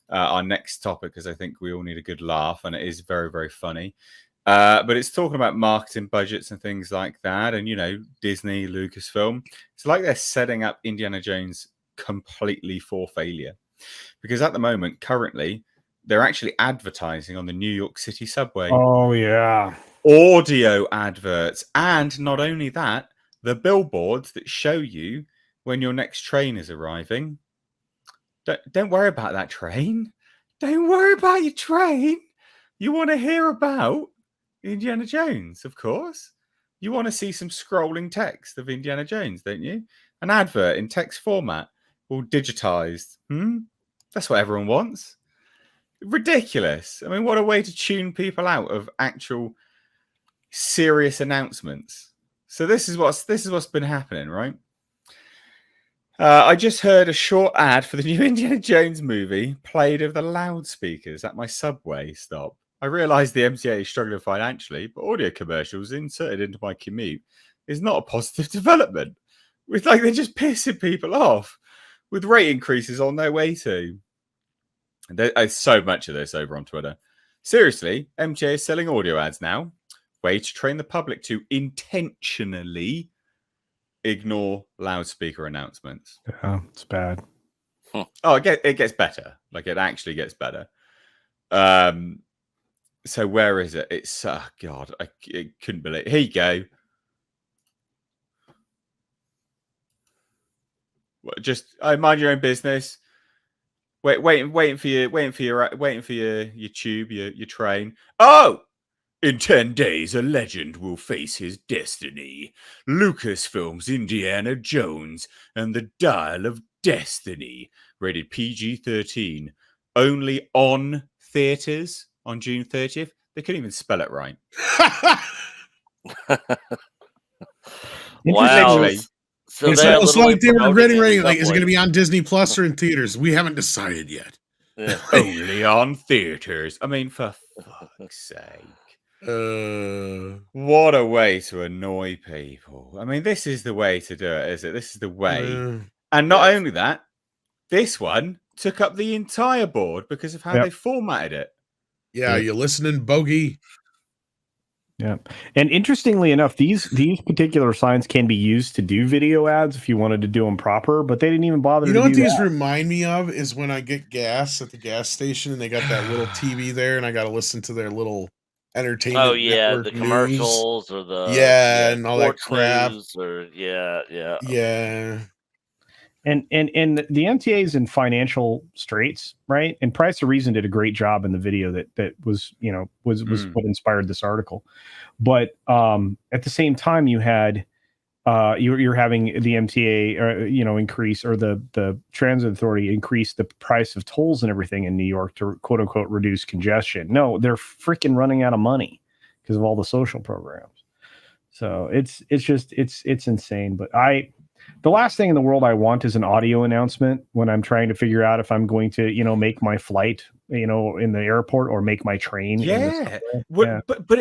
our next topic, because I think we all need a good laugh, and it is very, very funny. But it's talking about marketing budgets and things like that, and Disney, Lucasfilm. It's like they're setting up Indiana Jones completely for failure, because at the moment, currently, they're actually advertising on the New York City subway. Oh yeah, Audio adverts, and not only that, the billboards that show you when your next train is arriving. Don't worry about that train. Don't worry about your train. You want to hear about Indiana Jones, of course. You want to see some scrolling text of Indiana Jones, don't you? An advert in text format, all digitized. That's what everyone wants. Ridiculous. I mean, what a way to tune people out of actual serious announcements. So this is what's been happening, right? I just heard a short ad for the new Indiana Jones movie played over the loudspeakers at my subway stop. I realise the MTA is struggling financially, but audio commercials inserted into my commute is not a positive development. It's like they're just pissing people off with rate increases on their way to. There's so much of this over on Twitter. Seriously, MTA is selling audio ads now. Way to train the public to intentionally ignore loudspeaker announcements. Yeah, it's bad. Oh, it gets better. Like, it actually gets better. So where is it? It's God, I couldn't believe it. Here you go. Just mind your own business. Waiting for your tube, your train. Oh! In 10 days, a legend will face his destiny. Lucasfilm's Indiana Jones and the Dial of Destiny. Rated PG-13. Only on theaters on June 30th. They couldn't even spell it right. Wow. Literally. So it's like they were ready. Like, is it going to be on Disney Plus or in theaters? We haven't decided yet. Yeah. Only on theaters. I mean, for fuck's sake. What a way to annoy people. I mean, this is the way to do it, is it? This is the way. And not only that, this one took up the entire board because of how they formatted it. Yeah, you listening, bogey? Yeah. And interestingly enough, these particular signs can be used to do video ads if you wanted to do them proper, but they didn't even bother to do that. You know what these remind me of is when I get gas at the gas station and they got that little TV there and I got to listen to their little entertainment. Oh yeah, network the news. commercials or the and all that crap. Or yeah. And the MTA is in financial straits, right? And Price of Reason did a great job in the video that was what inspired this article. But at the same time, you had you're having the MTA increase, or the transit authority increase the price of tolls and everything in New York to quote unquote reduce congestion. No, they're freaking running out of money because of all the social programs. So it's insane. But the last thing in the world I want is an audio announcement when I'm trying to figure out if I'm going to, make my flight, in the airport or make my train. Yeah. But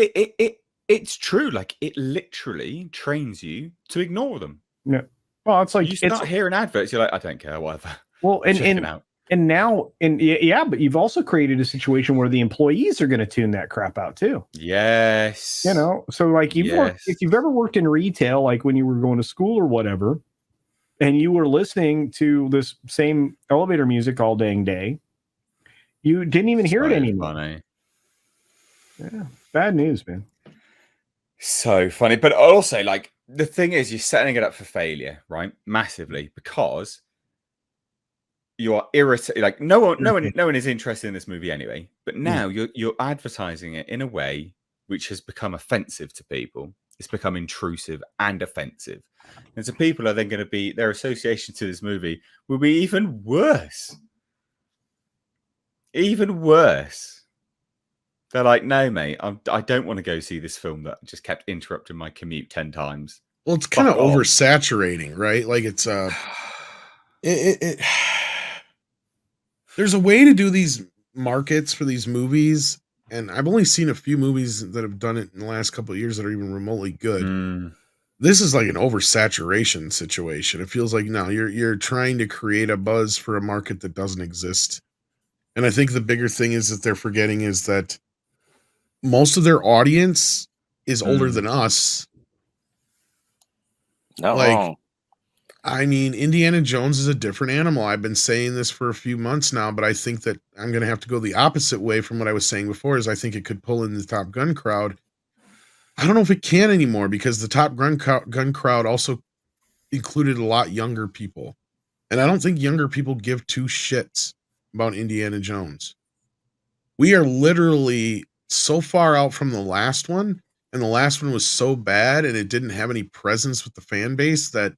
it's true. Like, it literally trains you to ignore them. Yeah. Well, it's like you start hearing adverts, you're like, I don't care, whatever. Well, but you've also created a situation where the employees are going to tune that crap out too. Yes. So like if you've ever worked in retail, like when you were going to school or whatever, and you were listening to this same elevator music all dang day, you didn't even hear it anymore. Funny. Yeah. Bad news, man. So funny. But also, like, the thing is, you're setting it up for failure, right? Massively, because you are irritated. Like, no one is interested in this movie anyway. But now you're advertising it in a way which has become offensive to people. It's become intrusive and offensive. And so people are then going to be, their association to this movie will be even worse. Even worse. They're like, no, mate, I don't want to go see this film that just kept interrupting my commute 10 times. Well, it's kind of oversaturating, right? Like, it's there's a way to do these markets for these movies, and I've only seen a few movies that have done it in the last couple of years that are even remotely good. This is like an oversaturation situation. It feels like, no, you're trying to create a buzz for a market that doesn't exist. And I think the bigger thing is that they're forgetting is that most of their audience is older than us. Not wrong. I mean, Indiana Jones is a different animal. I've been saying this for a few months now, but I think that I'm going to have to go the opposite way from what I was saying before, is I think it could pull in the Top Gun crowd. I don't know if it can anymore, because the Top Gun crowd also included a lot younger people. And I don't think younger people give two shits about Indiana Jones. We are literally so far out from the last one, and the last one was so bad and it didn't have any presence with the fan base, that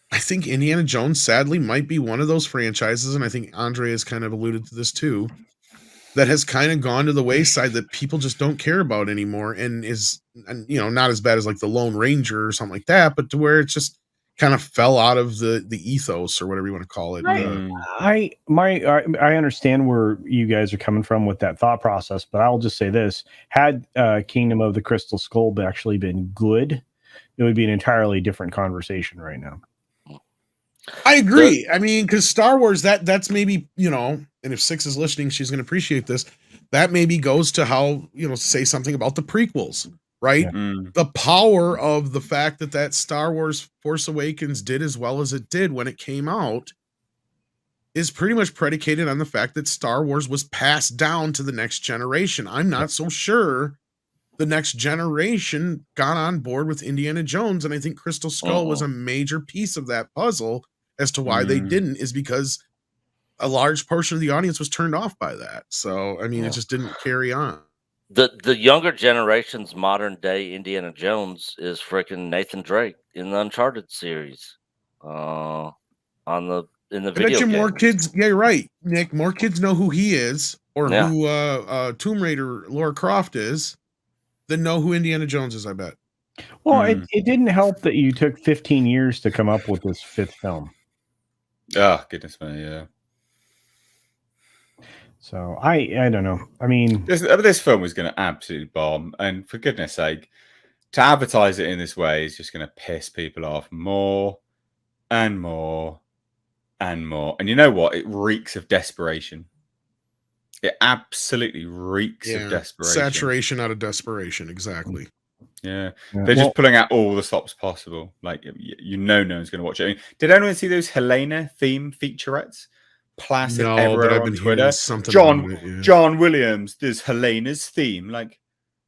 I think Indiana Jones sadly might be one of those franchises, and I think Andre has kind of alluded to this too, that has kind of gone to the wayside, that people just don't care about anymore, and is, you know, not as bad as like the Lone Ranger or something like that, but to where it's just kind of fell out of the ethos, or whatever you want to call it. I understand where you guys are coming from with that thought process, but I'll just say this: had Kingdom of the Crystal Skull actually been good, it would be an entirely different conversation right now. I agree. I mean, because Star Wars, that's maybe, you know, and if Six is listening, she's going to appreciate this. That maybe goes to how, you know, say something about the prequels, right? Yeah. The power of the fact that Star Wars Force Awakens did as well as it did when it came out is pretty much predicated on the fact that Star Wars was passed down to the next generation. I'm not so sure the next generation got on board with Indiana Jones, and I think Crystal Skull was a major piece of that puzzle. As to why they didn't is because a large portion of the audience was turned off by that. So, I mean, it just didn't carry on. The younger generation's modern day Indiana Jones is freaking Nathan Drake in the Uncharted series. In the video game. More kids, yeah, you're right, Nick. More kids know who he is, or who Tomb Raider Lara Croft is, than know who Indiana Jones is, I bet. Well, it didn't help that you took 15 years to come up with this fifth film. Oh, goodness me, yeah. So I don't know. I mean, this film was going to absolutely bomb, and for goodness sake, to advertise it in this way is just going to piss people off more and more and more. And you know what? It reeks of desperation. It absolutely reeks of desperation. Saturation out of desperation, exactly. Yeah. They're just pulling out all the stops possible. Like, you know, no one's going to watch it. I mean, did anyone see those Helena theme featurettes? Plastered everywhere on Twitter. John Williams, there's Helena's theme. Like,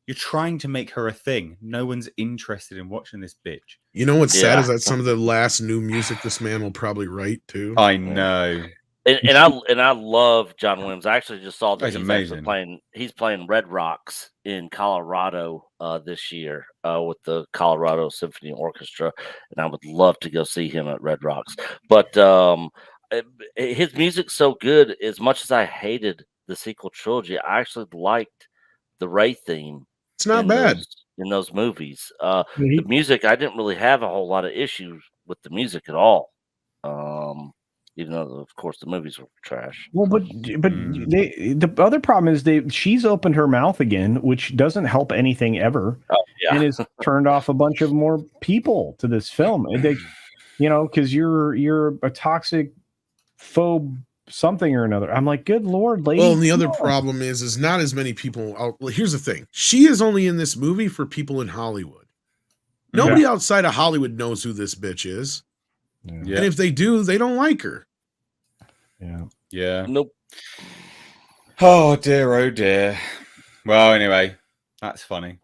you're trying to make her a thing. No one's interested in watching this bitch. You know what's sad is that some of the last new music this man will probably write too. I know. And I love John Williams. I actually just saw that he's playing Red Rocks in Colorado this year with the Colorado Symphony Orchestra, and I would love to go see him at Red Rocks. But his music's so good. As much as I hated the sequel trilogy, I actually liked the Rey theme. It's not bad in those movies. The music, I didn't really have a whole lot of issues with the music at all. Even though, of course, the movies were trash. Well, but the other problem is she's opened her mouth again, which doesn't help anything ever, and has turned off a bunch of more people to this film. And they, you know, because you're a toxic phobe something or another. I'm like, good Lord, lady. Well, and the other problem is not as many people. Well, here's the thing: she is only in this movie for people in Hollywood. Nobody outside of Hollywood knows who this bitch is, and if they do, they don't like her. Yeah. Nope. Oh dear, oh dear. Well, anyway, that's funny.